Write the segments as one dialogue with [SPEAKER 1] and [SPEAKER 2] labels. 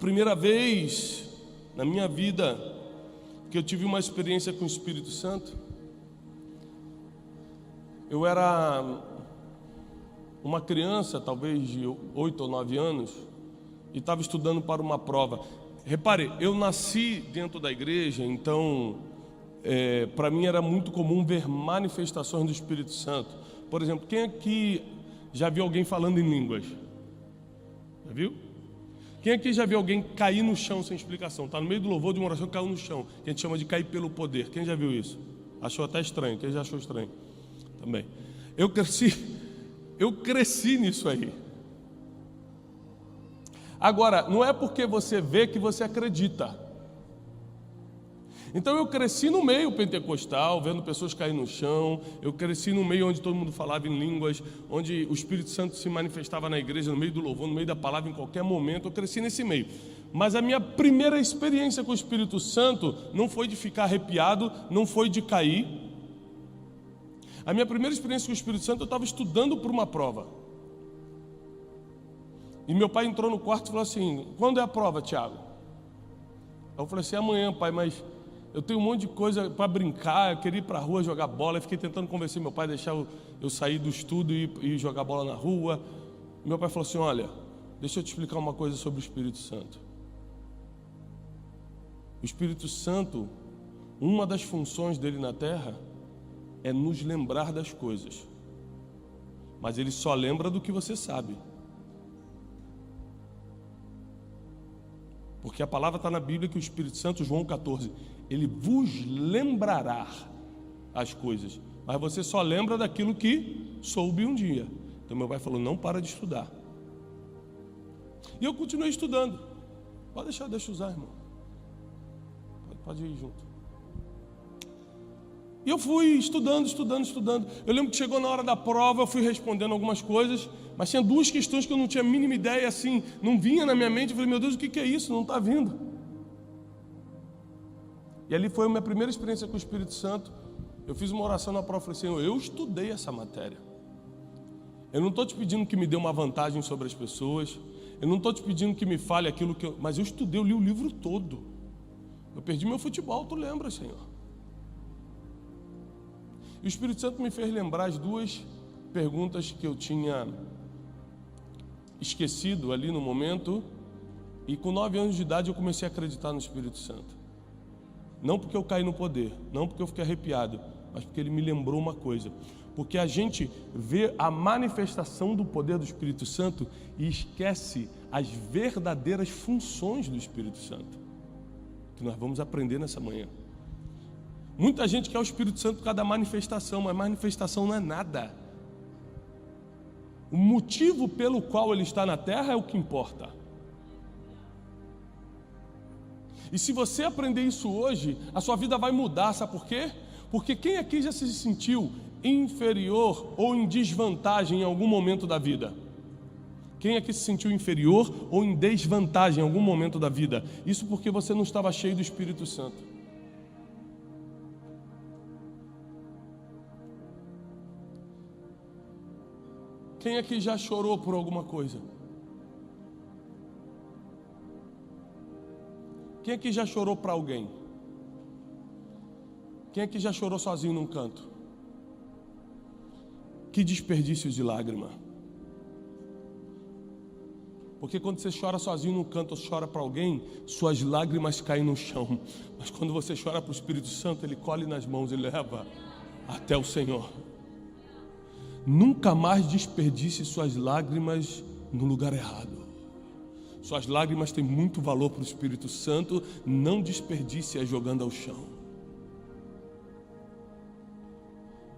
[SPEAKER 1] primeira vez na minha vida que eu tive uma experiência com o Espírito Santo, eu era uma criança, talvez de 8 ou 9 anos, e estava estudando para uma prova. Repare, eu nasci dentro da igreja, então para mim era muito comum ver manifestações do Espírito Santo. Por exemplo, quem aqui já viu alguém falando em línguas? Já viu? Quem aqui já viu alguém cair no chão sem explicação? Está no meio do louvor de uma oração, caiu no chão, que a gente chama de cair pelo poder. Quem já viu isso? Achou até estranho. Quem já achou estranho? Também. Eu cresci nisso aí. Agora, não é porque você vê que você acredita. Então eu cresci no meio pentecostal, vendo pessoas cair no chão. Eu cresci no meio onde todo mundo falava em línguas, onde o Espírito Santo se manifestava na igreja, no meio do louvor, no meio da palavra, em qualquer momento. Eu cresci nesse meio. Mas a minha primeira experiência com o Espírito Santo não foi de ficar arrepiado, não foi de cair. A minha primeira experiência com o Espírito Santo, eu estava estudando para uma prova. E meu pai entrou no quarto e falou assim: quando é a prova, Tiago? Eu falei assim: amanhã, pai, mas eu tenho um monte de coisa para brincar, eu queria ir para a rua jogar bola. Eu fiquei tentando convencer meu pai a deixar eu sair do estudo e jogar bola na rua. Meu pai falou assim: olha, deixa eu te explicar uma coisa sobre o Espírito Santo. O Espírito Santo, uma das funções dele na terra é nos lembrar das coisas. Mas ele só lembra do que você sabe. Porque a palavra está na Bíblia que o Espírito Santo, João 14, ele vos lembrará as coisas, mas você só lembra daquilo que soube um dia. Então meu pai falou: não para de estudar. E eu continuei estudando. Pode deixar, deixa eu usar, irmão. Pode ir junto. E eu fui estudando. Eu lembro que chegou na hora da prova, eu fui respondendo algumas coisas, mas tinha duas questões que eu não tinha a mínima ideia, assim, não vinha na minha mente. Eu falei: meu Deus, o que é isso? Não está vindo. E ali foi a minha primeira experiência com o Espírito Santo. Eu fiz uma oração na prova, falei: Senhor, eu estudei essa matéria. Eu não estou te pedindo que me dê uma vantagem sobre as pessoas, eu não estou te pedindo que me fale aquilo que mas eu estudei, eu li o livro todo. Eu perdi meu futebol, tu lembra, Senhor? E o Espírito Santo me fez lembrar as duas perguntas que eu tinha esquecido ali no momento. E com 9 anos de idade eu comecei a acreditar no Espírito Santo. Não porque eu caí no poder, não porque eu fiquei arrepiado, mas porque ele me lembrou uma coisa. Porque a gente vê a manifestação do poder do Espírito Santo e esquece as verdadeiras funções do Espírito Santo, que nós vamos aprender nessa manhã. Muita gente quer o Espírito Santo por causa da manifestação, mas manifestação não é nada. O motivo pelo qual ele está na terra é o que importa. E se você aprender isso hoje, a sua vida vai mudar, sabe por quê? Porque quem aqui já se sentiu inferior ou em desvantagem em algum momento da vida? Quem aqui se sentiu inferior ou em desvantagem em algum momento da vida? Isso porque você não estava cheio do Espírito Santo. Quem aqui já chorou por alguma coisa? Quem aqui já chorou para alguém? Quem aqui já chorou sozinho num canto? Que desperdício de lágrima. Porque quando você chora sozinho num canto ou chora para alguém, suas lágrimas caem no chão. Mas quando você chora para o Espírito Santo, ele colhe nas mãos e leva até o Senhor. Nunca mais desperdice suas lágrimas no lugar errado. Suas lágrimas têm muito valor para o Espírito Santo. Não desperdice-as jogando ao chão.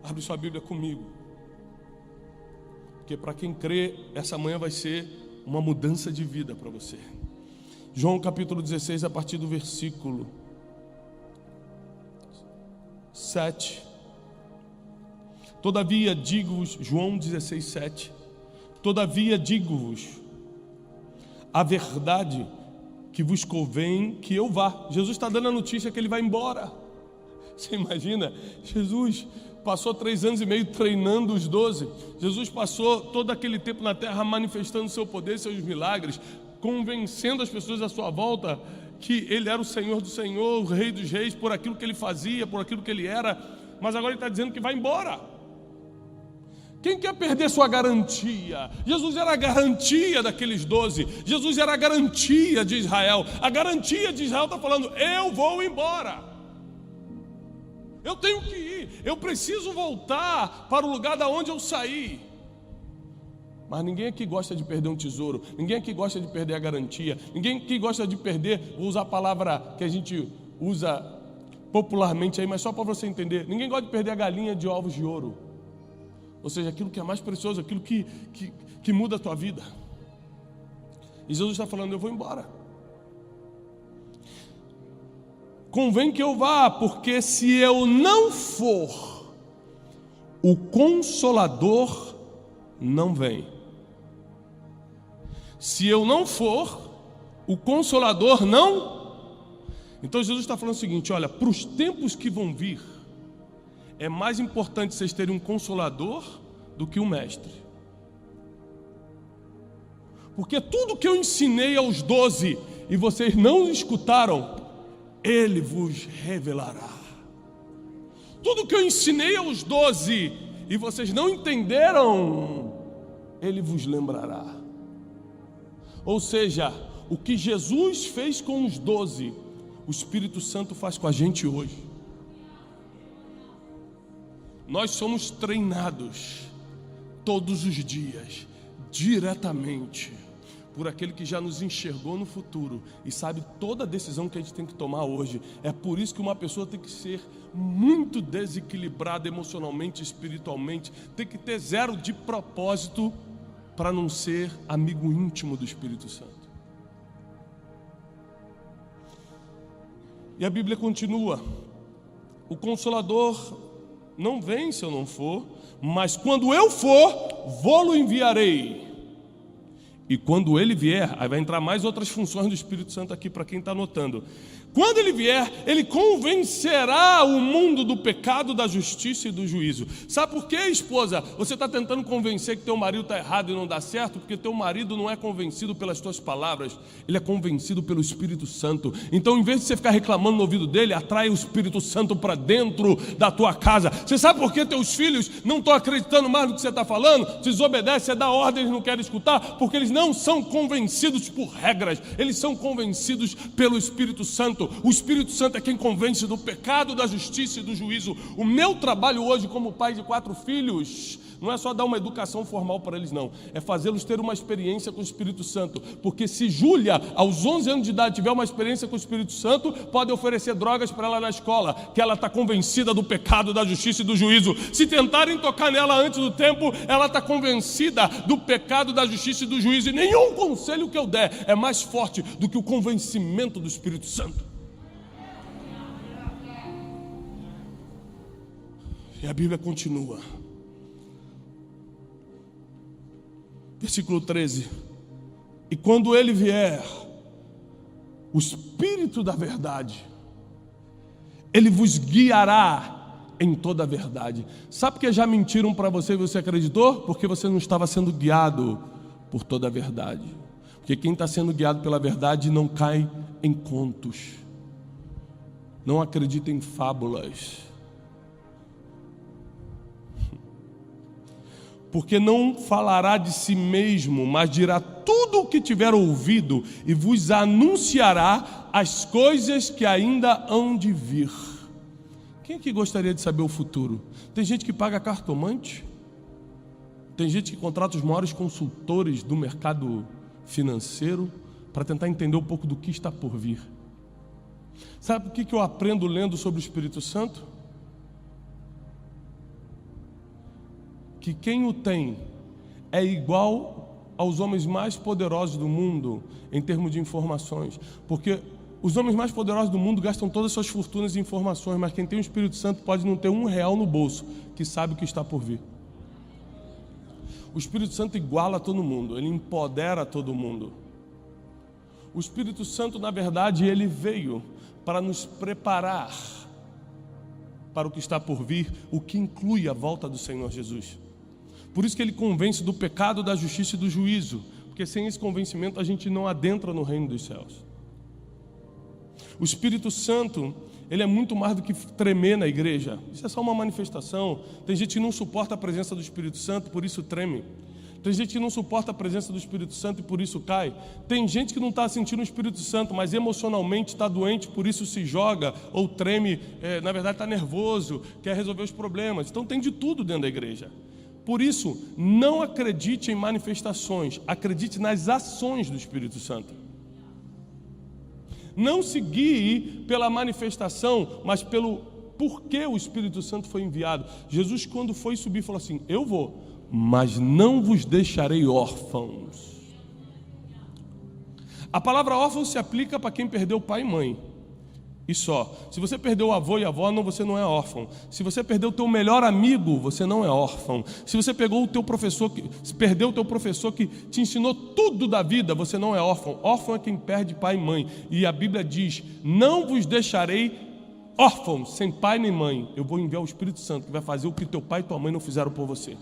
[SPEAKER 1] Abre sua Bíblia comigo. Porque para quem crê, essa manhã vai ser uma mudança de vida para você. João capítulo 16, a partir do versículo 7. Todavia digo-vos, João 16, 7. Todavia digo-vos a verdade, que vos convém que eu vá. Jesus está dando a notícia que ele vai embora. Você imagina? Jesus passou 3 anos e meio treinando os 12. Jesus passou todo aquele tempo na terra manifestando seu poder, seus milagres, convencendo as pessoas à sua volta que ele era o Senhor do Senhor, o Rei dos Reis, por aquilo que ele fazia, por aquilo que ele era, mas agora ele está dizendo que vai embora. Quem quer perder sua garantia? Jesus era a garantia daqueles 12, Jesus era a garantia de Israel. A garantia de Israel está falando: eu vou embora, eu tenho que ir, eu preciso voltar para o lugar da onde eu saí. Mas ninguém aqui gosta de perder um tesouro, ninguém aqui gosta de perder a garantia, ninguém aqui gosta de perder, vou usar a palavra que a gente usa popularmente aí, mas só para você entender, ninguém gosta de perder a galinha de ovos de ouro, ou seja, aquilo que é mais precioso, aquilo que muda a tua vida. E Jesus está falando: eu vou embora, convém que eu vá, porque se eu não for, o Consolador não vem. Se eu não for, o Consolador não. Então Jesus está falando o seguinte: olha, para os tempos que vão vir, é mais importante vocês terem um Consolador do que um mestre. Porque tudo que eu ensinei aos 12 e vocês não escutaram, Ele vos revelará. Tudo que eu ensinei aos 12 e vocês não entenderam, Ele vos lembrará. Ou seja, o que Jesus fez com os 12, o Espírito Santo faz com a gente hoje. Nós somos treinados todos os dias, diretamente, por aquele que já nos enxergou no futuro e sabe toda a decisão que a gente tem que tomar hoje. É por isso que uma pessoa tem que ser muito desequilibrada emocionalmente, espiritualmente, tem que ter zero de propósito para não ser amigo íntimo do Espírito Santo. E a Bíblia continua: o Consolador não vem se eu não for, mas quando eu for, vou-lo enviarei. E quando ele vier, aí vai entrar mais outras funções do Espírito Santo aqui para quem está anotando. Quando ele vier, ele convencerá o mundo do pecado, da justiça e do juízo. Sabe por quê, esposa? Você está tentando convencer que teu marido está errado e não dá certo, porque teu marido não é convencido pelas tuas palavras, ele é convencido pelo Espírito Santo. Então, em vez de você ficar reclamando no ouvido dele, atrai o Espírito Santo para dentro da tua casa. Você sabe por que teus filhos não estão acreditando mais no que você está falando? Desobedece, você dá ordem, eles não querem escutar, porque eles não são convencidos por regras, eles são convencidos pelo Espírito Santo. O Espírito Santo é quem convence do pecado, da justiça e do juízo. O meu trabalho hoje como pai de 4 filhos não é só dar uma educação formal para eles, não, é fazê-los ter uma experiência com o Espírito Santo. Porque se Júlia, aos 11 anos de idade, tiver uma experiência com o Espírito Santo, pode oferecer drogas para ela na escola, que ela está convencida do pecado, da justiça e do juízo. Se tentarem tocar nela antes do tempo, ela está convencida do pecado, da justiça e do juízo. E nenhum conselho que eu der é mais forte do que o convencimento do Espírito Santo. E a Bíblia continua. Versículo 13: e quando ele vier, o Espírito da verdade, ele vos guiará em toda a verdade. Sabe por que já mentiram para você e você acreditou? Porque você não estava sendo guiado por toda a verdade. Porque quem está sendo guiado pela verdade não cai em contos, não acredita em fábulas. Porque não falará de si mesmo, mas dirá tudo o que tiver ouvido e vos anunciará as coisas que ainda hão de vir. Quem aqui gostaria de saber o futuro? Tem gente que paga cartomante, tem gente que contrata os maiores consultores do mercado financeiro para tentar entender um pouco do que está por vir. Sabe o que eu aprendo lendo sobre o Espírito Santo? Que quem o tem é igual aos homens mais poderosos do mundo em termos de informações, porque os homens mais poderosos do mundo gastam todas as suas fortunas em informações, mas quem tem o Espírito Santo pode não ter R$1 no bolso, que sabe o que está por vir. O Espírito Santo iguala todo mundo, ele empodera todo mundo. O Espírito Santo, na verdade, ele veio para nos preparar para o que está por vir, o que inclui a volta do Senhor Jesus. Por isso que ele convence do pecado, da justiça e do juízo, porque sem esse convencimento a gente não adentra no reino dos céus. O Espírito Santo, ele é muito mais do que tremer na igreja. Isso é só uma manifestação. Tem gente que não suporta a presença do Espírito Santo, por isso treme. Tem gente que não suporta a presença do Espírito Santo e por isso cai. Tem gente que não está sentindo o Espírito Santo, mas emocionalmente está doente, por isso se joga ou treme, na verdade está nervoso, quer resolver os problemas. Então tem de tudo dentro da igreja. Por isso, não acredite em manifestações, acredite nas ações do Espírito Santo. Não se guie pela manifestação, mas pelo porquê o Espírito Santo foi enviado. Jesus, quando foi subir, falou assim: eu vou, mas não vos deixarei órfãos. A palavra órfão se aplica para quem perdeu pai e mãe. E só. Se você perdeu o avô e a avó, você não é órfão. Se você perdeu o teu melhor amigo, você não é órfão. Se você perdeu o teu professor que te ensinou tudo da vida, você não é órfão. Órfão é quem perde pai e mãe. E a Bíblia diz: não vos deixarei órfãos, sem pai nem mãe. Eu vou enviar o Espírito Santo, que vai fazer o que teu pai e tua mãe não fizeram por você.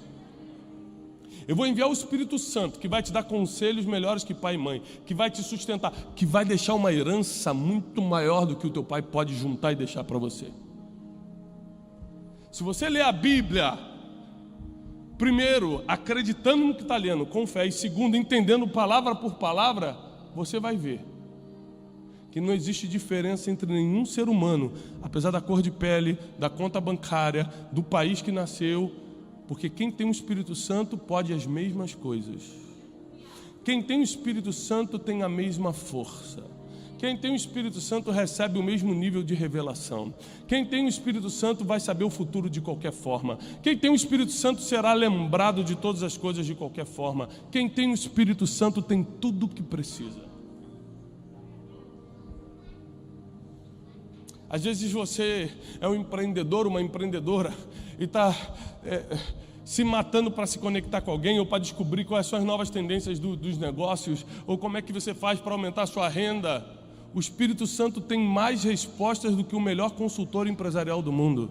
[SPEAKER 1] Eu vou enviar o Espírito Santo, que vai te dar conselhos melhores que pai e mãe, que vai te sustentar, que vai deixar uma herança muito maior do que o teu pai pode juntar e deixar para você. Se você ler a Bíblia, primeiro, acreditando no que está lendo, com fé, e segundo, entendendo palavra por palavra, você vai ver que não existe diferença entre nenhum ser humano, apesar da cor de pele, da conta bancária, do país que nasceu, porque quem tem o Espírito Santo pode as mesmas coisas. Quem tem o Espírito Santo tem a mesma força. Quem tem o Espírito Santo recebe o mesmo nível de revelação. Quem tem o Espírito Santo vai saber o futuro de qualquer forma. Quem tem o Espírito Santo será lembrado de todas as coisas de qualquer forma. Quem tem o Espírito Santo tem tudo o que precisa. Às vezes você é um empreendedor, uma empreendedora, e está se matando para se conectar com alguém, ou para descobrir quais são as novas tendências dos negócios, ou como é que você faz para aumentar a sua renda. O Espírito Santo tem mais respostas do que o melhor consultor empresarial do mundo.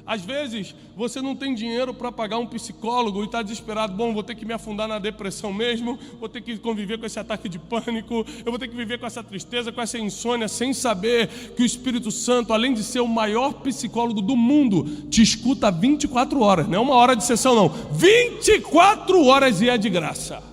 [SPEAKER 1] Às vezes, você não tem dinheiro para pagar um psicólogo e está desesperado. Bom, vou ter que me afundar na depressão mesmo, vou ter que conviver com esse ataque de pânico, eu vou ter que viver com essa tristeza, com essa insônia, sem saber que o Espírito Santo, além de ser o maior psicólogo do mundo, te escuta 24 horas, não é uma hora de sessão não, 24 horas e é de graça.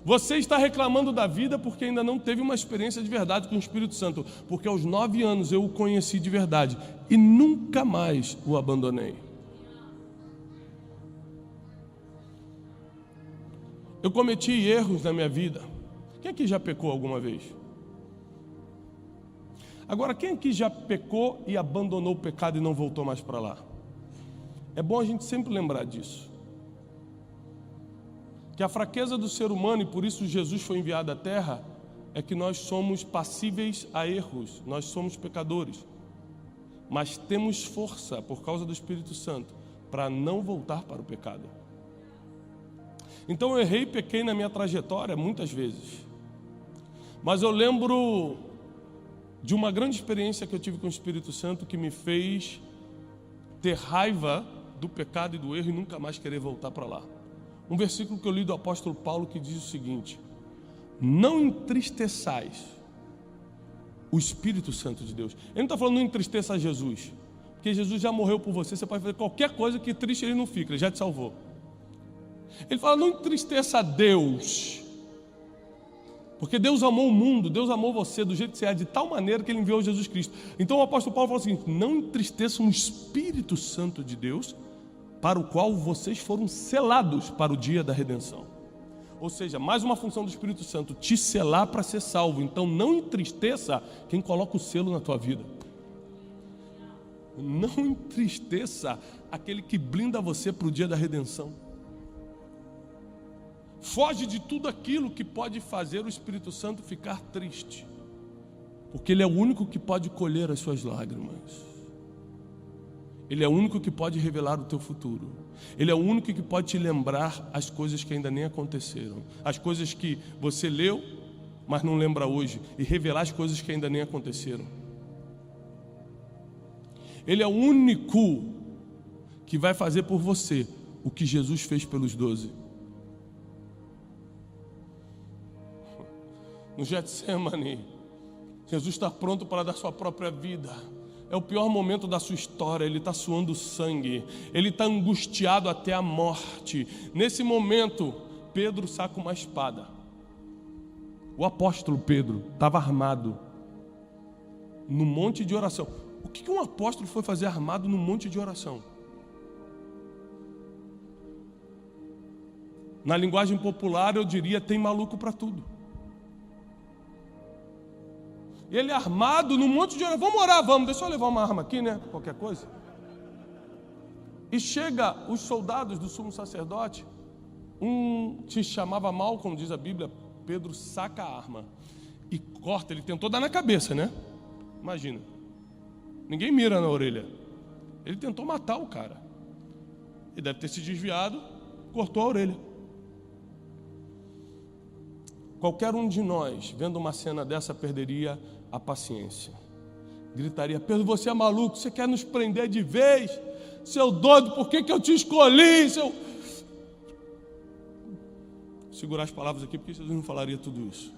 [SPEAKER 1] Você está reclamando da vida porque ainda não teve uma experiência de verdade com o Espírito Santo, porque aos 9 anos eu o conheci de verdade e nunca mais o abandonei. Eu cometi erros na minha vida. Quem aqui já pecou alguma vez? Agora, quem aqui já pecou e abandonou o pecado e não voltou mais para lá? É bom a gente sempre lembrar disso. Que a fraqueza do ser humano, e por isso Jesus foi enviado à terra, é que nós somos passíveis a erros, nós somos pecadores, mas temos força por causa do Espírito Santo para não voltar para o pecado. Então eu errei e pequei na minha trajetória muitas vezes, mas eu lembro de uma grande experiência que eu tive com o Espírito Santo que me fez ter raiva do pecado e do erro e nunca mais querer voltar para lá. Um versículo que eu li do apóstolo Paulo que diz o seguinte: não entristeçais o Espírito Santo de Deus. Ele não está falando não entristeça Jesus, porque Jesus já morreu por você, você pode fazer qualquer coisa que triste ele não fica, ele já te salvou. Ele fala não entristeça a Deus, porque Deus amou o mundo, Deus amou você do jeito que você é, de tal maneira que ele enviou Jesus Cristo. Então o apóstolo Paulo fala o seguinte: não entristeçam o Espírito Santo de Deus, para o qual vocês foram selados para o dia da redenção. Ou seja, mais uma função do Espírito Santo, te selar para ser salvo. Então não entristeça quem coloca o selo na tua vida. Não entristeça aquele que blinda você para o dia da redenção. Foge de tudo aquilo que pode fazer o Espírito Santo ficar triste, porque ele é o único que pode colher as suas lágrimas. Ele é o único que pode revelar o teu futuro. Ele é o único que pode te lembrar as coisas que ainda nem aconteceram. As coisas que você leu, mas não lembra hoje. E revelar as coisas que ainda nem aconteceram. Ele é o único que vai fazer por você o que Jesus fez pelos 12. No Getsemane, Jesus está pronto para dar sua própria vida. É o pior momento da sua história. Ele está suando sangue, ele está angustiado até a morte. Nesse momento, Pedro saca uma espada. O apóstolo Pedro estava armado no monte de oração. O que um apóstolo foi fazer armado no monte de oração? Na linguagem popular eu diria, tem maluco para tudo. Ele armado num monte de oração. Vamos orar, vamos. Deixa eu levar uma arma aqui, né? Qualquer coisa. E chega os soldados do sumo sacerdote. Um se chamava Malcolm, diz a Bíblia. Pedro saca a arma e corta. Ele tentou dar na cabeça, né? Imagina. Ninguém mira na orelha. Ele tentou matar o cara. Ele deve ter se desviado, cortou a orelha. Qualquer um de nós, vendo uma cena dessa, perderia a paciência. Gritaria: Pedro, você é maluco, você quer nos prender de vez? Seu doido, por que eu te escolhi? Segurar as palavras aqui, porque Jesus não falaria tudo isso.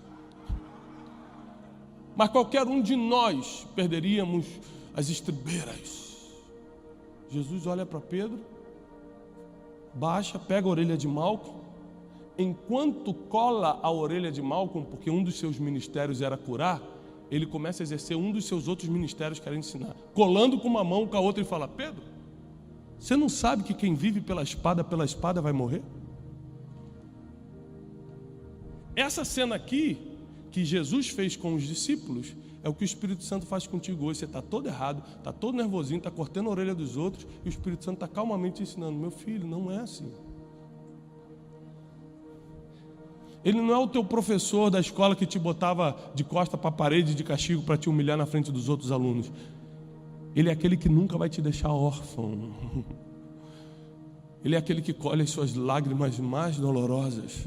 [SPEAKER 1] Mas qualquer um de nós perderíamos as estribeiras. Jesus olha para Pedro, baixa, pega a orelha de Malcolm. Enquanto cola a orelha de Malcolm, porque um dos seus ministérios era curar, ele começa a exercer um dos seus outros ministérios que era ensinar. Colando com uma mão, com a outra, e fala: Pedro, você não sabe que quem vive pela espada vai morrer? Essa cena aqui, que Jesus fez com os discípulos, é o que o Espírito Santo faz contigo hoje. Você está todo errado, está todo nervosinho, está cortando a orelha dos outros, e o Espírito Santo está calmamente ensinando: meu filho, não é assim. Ele não é o teu professor da escola que te botava de costa para a parede de castigo para te humilhar na frente dos outros alunos. Ele é aquele que nunca vai te deixar órfão. Ele é aquele que colhe as suas lágrimas mais dolorosas.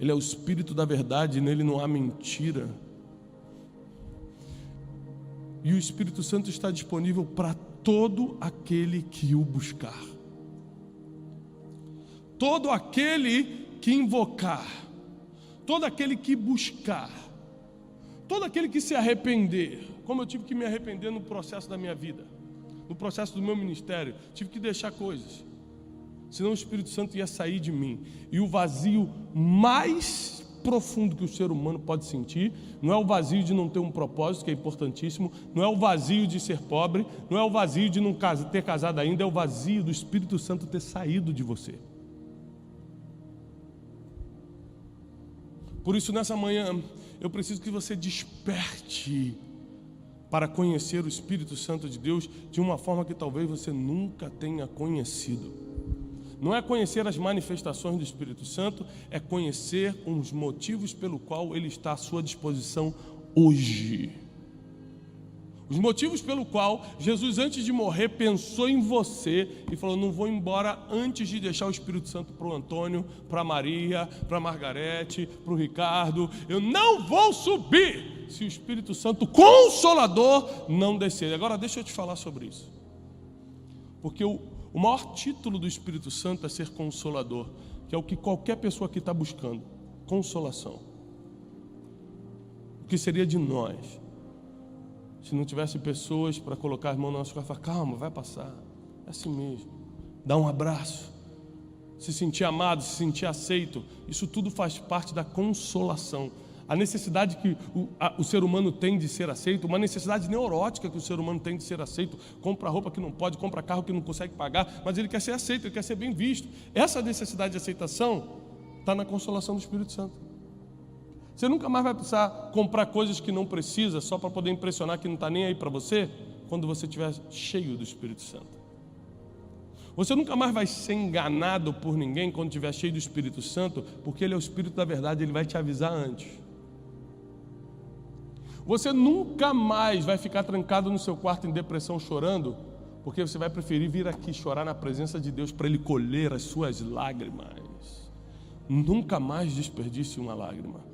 [SPEAKER 1] Ele é o Espírito da verdade, nele não há mentira. E o Espírito Santo está disponível para todo aquele que o buscar. Todo aquele que invocar, todo aquele que buscar, todo aquele que se arrepender, como eu tive que me arrepender no processo da minha vida, no processo do meu ministério, tive que deixar coisas, senão o Espírito Santo ia sair de mim. E o vazio mais profundo que o ser humano pode sentir não é o vazio de não ter um propósito, que é importantíssimo, não é o vazio de ser pobre, não é o vazio de não ter casado ainda, é o vazio do Espírito Santo ter saído de você. Por isso, nessa manhã, eu preciso que você desperte para conhecer o Espírito Santo de Deus de uma forma que talvez você nunca tenha conhecido. Não é conhecer as manifestações do Espírito Santo, é conhecer os motivos pelo qual ele está à sua disposição hoje. Os motivos pelo qual Jesus, antes de morrer, pensou em você e falou: não vou embora antes de deixar o Espírito Santo para o Antônio, para a Maria, para a Margarete, para o Ricardo. Eu não vou subir se o Espírito Santo Consolador não descer. Agora deixa eu te falar sobre isso. Porque o maior título do Espírito Santo é ser Consolador, que é o que qualquer pessoa aqui está buscando: consolação. O que seria de nós se não tivesse pessoas para colocar as mãos nas nossas costas e falar: calma, vai passar, é assim mesmo, dá um abraço, se sentir amado, se sentir aceito. Isso tudo faz parte da consolação. A necessidade que o ser humano tem de ser aceito, uma necessidade neurótica que o ser humano tem de ser aceito. Compra roupa que não pode, compra carro que não consegue pagar, mas ele quer ser aceito, ele quer ser bem visto. Essa necessidade de aceitação está na consolação do Espírito Santo. Você nunca mais vai precisar comprar coisas que não precisa só para poder impressionar que não está nem aí para você, quando você estiver cheio do Espírito Santo. Você nunca mais vai ser enganado por ninguém quando estiver cheio do Espírito Santo, porque ele é o Espírito da verdade, ele vai te avisar antes. Você nunca mais vai ficar trancado no seu quarto em depressão chorando, porque você vai preferir vir aqui chorar na presença de Deus para ele colher as suas lágrimas. Nunca mais desperdice uma lágrima.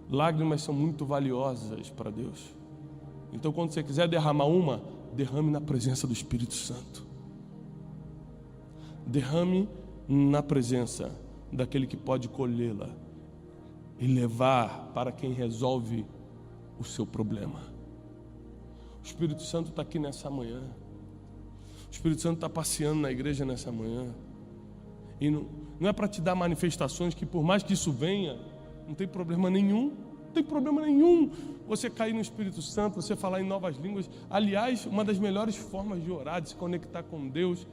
[SPEAKER 1] Lágrimas são muito valiosas para Deus. Então, quando você quiser derramar uma, derrame na presença do Espírito Santo. derrame na presença daquele que pode colhê-la e levar para quem resolve o seu problema. O Espírito Santo está aqui nessa manhã. O Espírito Santo está passeando na igreja nessa manhã. E não é para te dar manifestações que, por mais que isso venha, não tem problema nenhum. Não tem problema nenhum você cair no Espírito Santo, você falar em novas línguas. Aliás, uma das melhores formas de orar, de se conectar com Deus,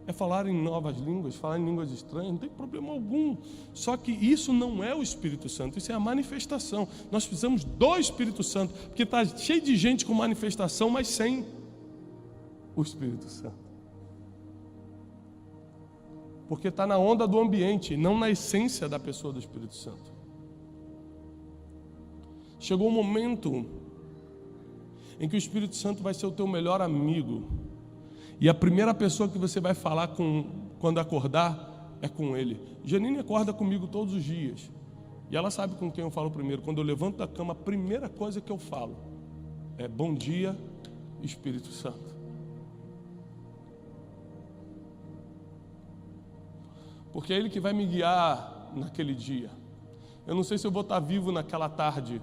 [SPEAKER 1] é falar em novas línguas, falar em línguas estranhas, não tem problema algum. Só que isso não é o Espírito Santo, isso é a manifestação. Nós precisamos do Espírito Santo, porque está cheio de gente com manifestação, mas sem o Espírito Santo. Porque está na onda do ambiente, não na essência da pessoa do Espírito Santo. Chegou um momento em que o Espírito Santo vai ser o teu melhor amigo. E a primeira pessoa que você vai falar quando acordar é com ele. Janine acorda comigo todos os dias. E ela sabe com quem eu falo primeiro. Quando eu levanto da cama, a primeira coisa que eu falo é: bom dia, Espírito Santo. Porque é ele que vai me guiar naquele dia. Eu não sei se eu vou estar vivo naquela tarde,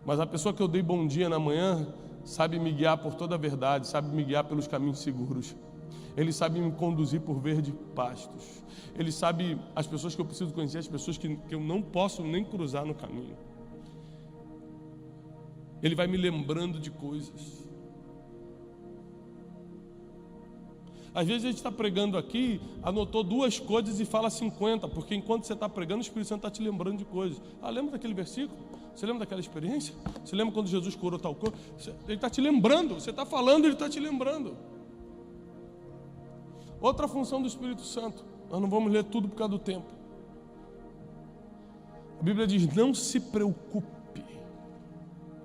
[SPEAKER 1] mas a pessoa que eu dei bom dia na manhã sabe me guiar por toda a verdade, sabe me guiar pelos caminhos seguros. Ele sabe me conduzir por verdes pastos. Ele sabe as pessoas que eu preciso conhecer, as pessoas que eu não posso nem cruzar no caminho. Ele vai me lembrando de coisas. Às vezes a gente está pregando aqui, anotou 2 coisas e fala 50, porque enquanto você está pregando, o Espírito Santo está te lembrando de coisas. Lembra daquele versículo? Você lembra daquela experiência? Você lembra quando Jesus curou tal coisa? Ele está te lembrando, você está falando, ele está te lembrando. Outra função do Espírito Santo, nós não vamos ler tudo por causa do tempo. A Bíblia diz: não se preocupe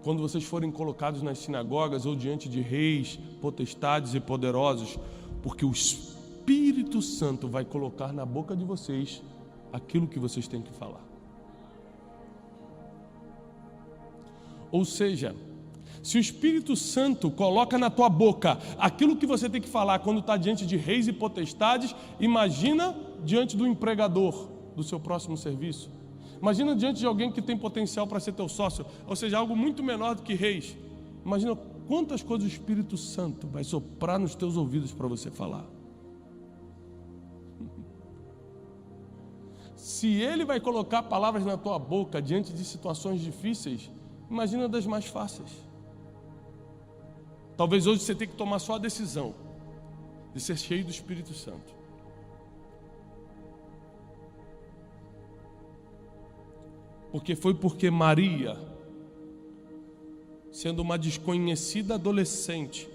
[SPEAKER 1] quando vocês forem colocados nas sinagogas ou diante de reis, potestades e poderosos, porque o Espírito Santo vai colocar na boca de vocês aquilo que vocês têm que falar. Ou seja, se o Espírito Santo coloca na tua boca aquilo que você tem que falar quando está diante de reis e potestades, imagina diante do empregador do seu próximo serviço. Imagina diante de alguém que tem potencial para ser teu sócio, ou seja, algo muito menor do que reis. Imagina quantas coisas o Espírito Santo vai soprar nos teus ouvidos para você falar. Se ele vai colocar palavras na tua boca diante de situações difíceis, imagina das mais fáceis. Talvez hoje você tenha que tomar só a decisão de ser cheio do Espírito Santo. Porque Maria, sendo uma desconhecida adolescente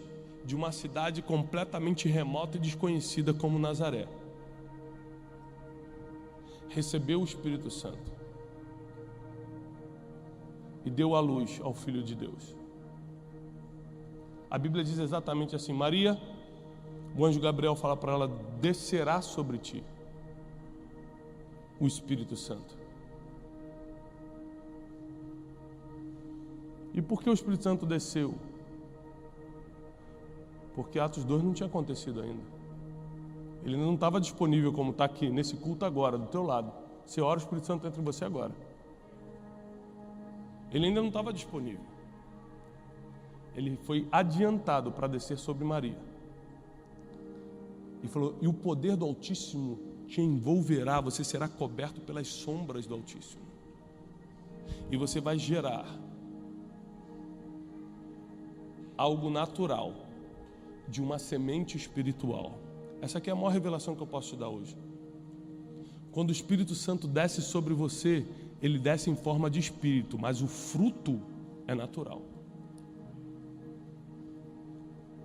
[SPEAKER 1] de uma cidade completamente remota e desconhecida como Nazaré, recebeu o Espírito Santo e deu à luz ao Filho de Deus. A Bíblia diz exatamente assim: Maria, o anjo Gabriel fala para ela: descerá sobre ti o Espírito Santo. E por que o Espírito Santo desceu? Porque Atos 2 não tinha acontecido ainda. Ele não estava disponível como está aqui, nesse culto agora, do teu lado. Você ora, o Espírito Santo entra em você agora. Ele ainda não estava disponível. Ele foi adiantado para descer sobre Maria. E falou: e o poder do Altíssimo te envolverá, você será coberto pelas sombras do Altíssimo. E você vai gerar algo natural de uma semente espiritual. Essa aqui é a maior revelação que eu posso te dar hoje. Quando o Espírito Santo desce sobre você, ele desce em forma de espírito, mas o fruto é natural.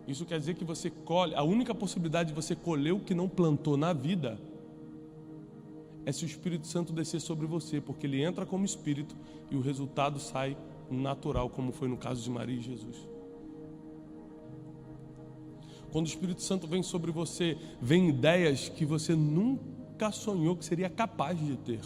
[SPEAKER 1] Isso quer dizer que você colhe, a única possibilidade de você colher o que não plantou na vida é se o Espírito Santo descer sobre você, porque ele entra como espírito e o resultado sai natural, como foi no caso de Maria e Jesus. Quando o Espírito Santo vem sobre você, vem ideias que você nunca sonhou que seria capaz de ter.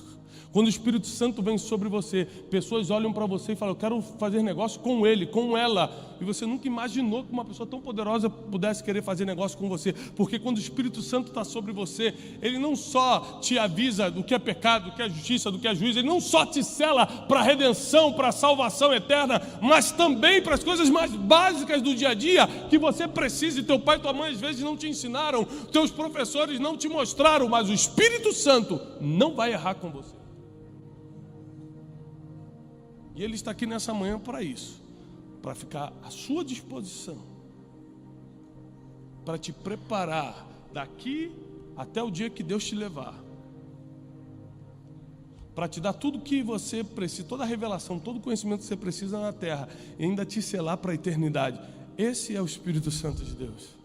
[SPEAKER 1] Quando o Espírito Santo vem sobre você, pessoas olham para você e falam: eu quero fazer negócio com ele, com ela. E você nunca imaginou que uma pessoa tão poderosa pudesse querer fazer negócio com você. Porque quando o Espírito Santo está sobre você, ele não só te avisa do que é pecado, do que é justiça, do que é juízo, ele não só te sela para a redenção, para a salvação eterna, mas também para as coisas mais básicas do dia a dia que você precisa. E teu pai e tua mãe às vezes não te ensinaram, teus professores não te mostraram, mas o Espírito Santo não vai errar com você. E Ele está aqui nessa manhã para isso, para ficar à sua disposição, para te preparar daqui até o dia que Deus te levar, para te dar tudo que você precisa, toda a revelação, todo o conhecimento que você precisa na terra, e ainda te selar para a eternidade. Esse é o Espírito Santo de Deus.